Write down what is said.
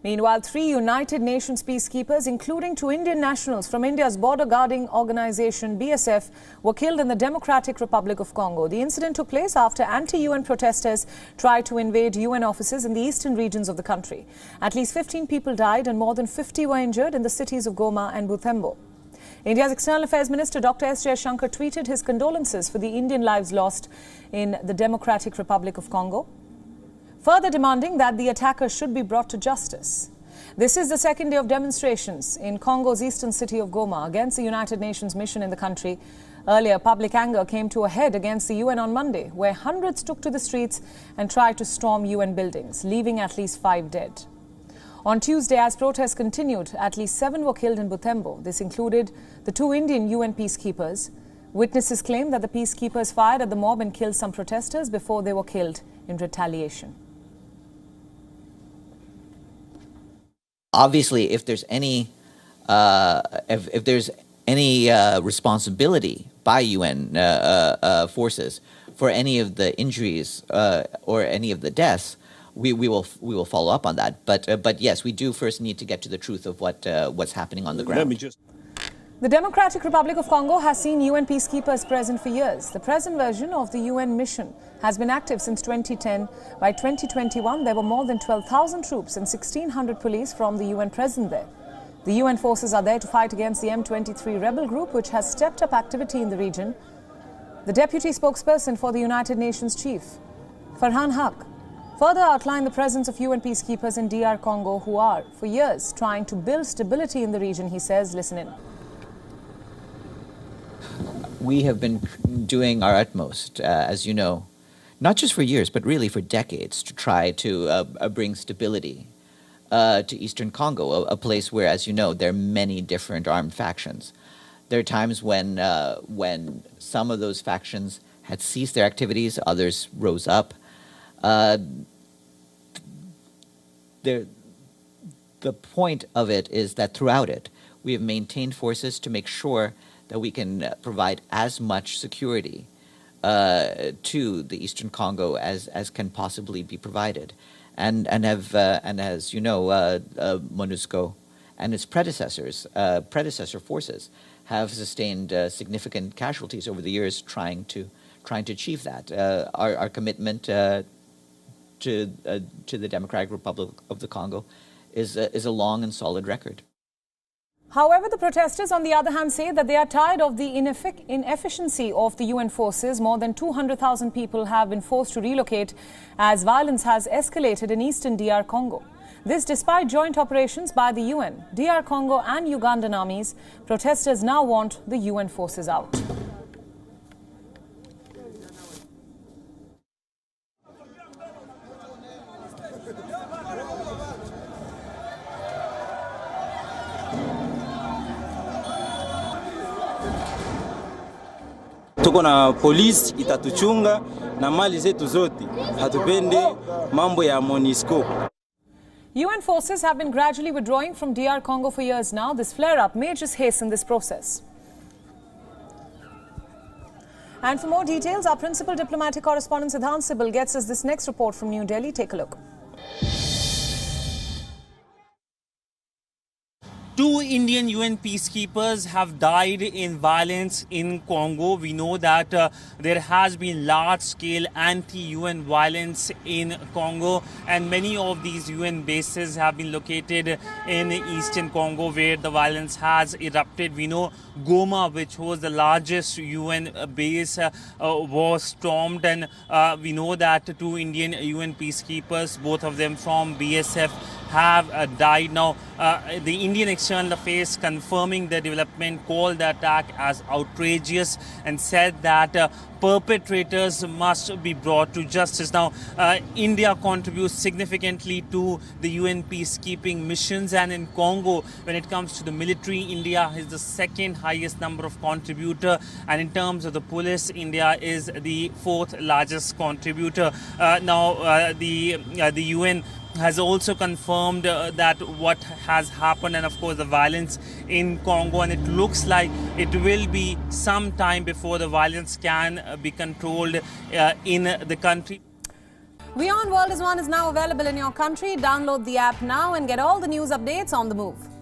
Meanwhile, 3 United Nations peacekeepers, including 2 Indian nationals from India's border guarding organisation BSF, were killed in the Democratic Republic of Congo. The incident took place after anti-UN protesters tried to invade UN offices in the eastern regions of the country. At least 15 people died and more than 50 were injured in the cities of Goma and Butembo. India's External Affairs Minister Dr. S. Jaishankar tweeted his condolences for the Indian lives lost in the Democratic Republic of Congo, further demanding that the attackers should be brought to justice. This is the second day of demonstrations in Congo's eastern city of Goma against the United Nations mission in the country. Earlier, public anger came to a head against the UN on Monday, where hundreds took to the streets and tried to storm UN buildings, leaving at least 5 dead. On Tuesday, as protests continued, at least 7 were killed in Butembo. This included the 2 Indian UN peacekeepers. Witnesses claim that the peacekeepers fired at the mob and killed some protesters before they were killed in retaliation. Obviously, if there's any responsibility by UN forces for any of the injuries or any of the deaths, we will follow up on that. But yes, we do first need to get to the truth of what's happening on the ground. The Democratic Republic of Congo has seen UN peacekeepers present for years. The present version of the UN mission has been active since 2010. By 2021, there were more than 12,000 troops and 1,600 police from the UN present there. The UN forces are there to fight against the M23 rebel group, which has stepped up activity in the region. The deputy spokesperson for the United Nations chief, Farhan Haq, further outlined the presence of UN peacekeepers in DR Congo who are, for years, trying to build stability in the region. He says, listen in. We have been doing our utmost, as you know, not just for years, but really for decades, to try to bring stability to Eastern Congo, a place where, as you know, there are many different armed factions. There are times when some of those factions had ceased their activities, others rose up. The point of it is that throughout it, we have maintained forces to make sure that we can provide as much security to the Eastern Congo as can possibly be provided, and as you know, MONUSCO and its predecessor forces have sustained significant casualties over the years trying to achieve that. Our commitment to the Democratic Republic of the Congo is a long and solid record. However, the protesters, on the other hand, say that they are tired of the inefficiency of the UN forces. More than 200,000 people have been forced to relocate as violence has escalated in Eastern DR Congo. This despite joint operations by the UN, DR Congo and Ugandan armies. Protesters now want the UN forces out. Tuko na polisi itatuchunga na mali zetu zote. Hatupende mambo ya MONUSCO. UN forces have been gradually withdrawing from DR Congo for years now. This flare-up may just hasten this process. And for more details, our principal diplomatic correspondent Sidhant Sibal gets us this next report from New Delhi. Take a look. 2 Indian UN peacekeepers have died in violence in Congo. We know that there has been large-scale anti-UN violence in Congo, and many of these UN bases have been located in Eastern Congo where the violence has erupted. We know Goma, which was the largest UN base, was stormed, and we know that 2 Indian UN peacekeepers, both of them from BSF, have died. Now, the Indian External Affairs, confirming the development, called the attack as outrageous and said that perpetrators must be brought to justice. Now, India contributes significantly to the UN peacekeeping missions, and in Congo, when it comes to the military, India is the second highest number of contributor, and in terms of the police, India is the 4th largest contributor. The UN has also confirmed that what has happened, and of course the violence in Congo, and it looks like it will be some time before the violence can be controlled in the country. WION World is now available in your country. Download the app now and get all the news updates on the move.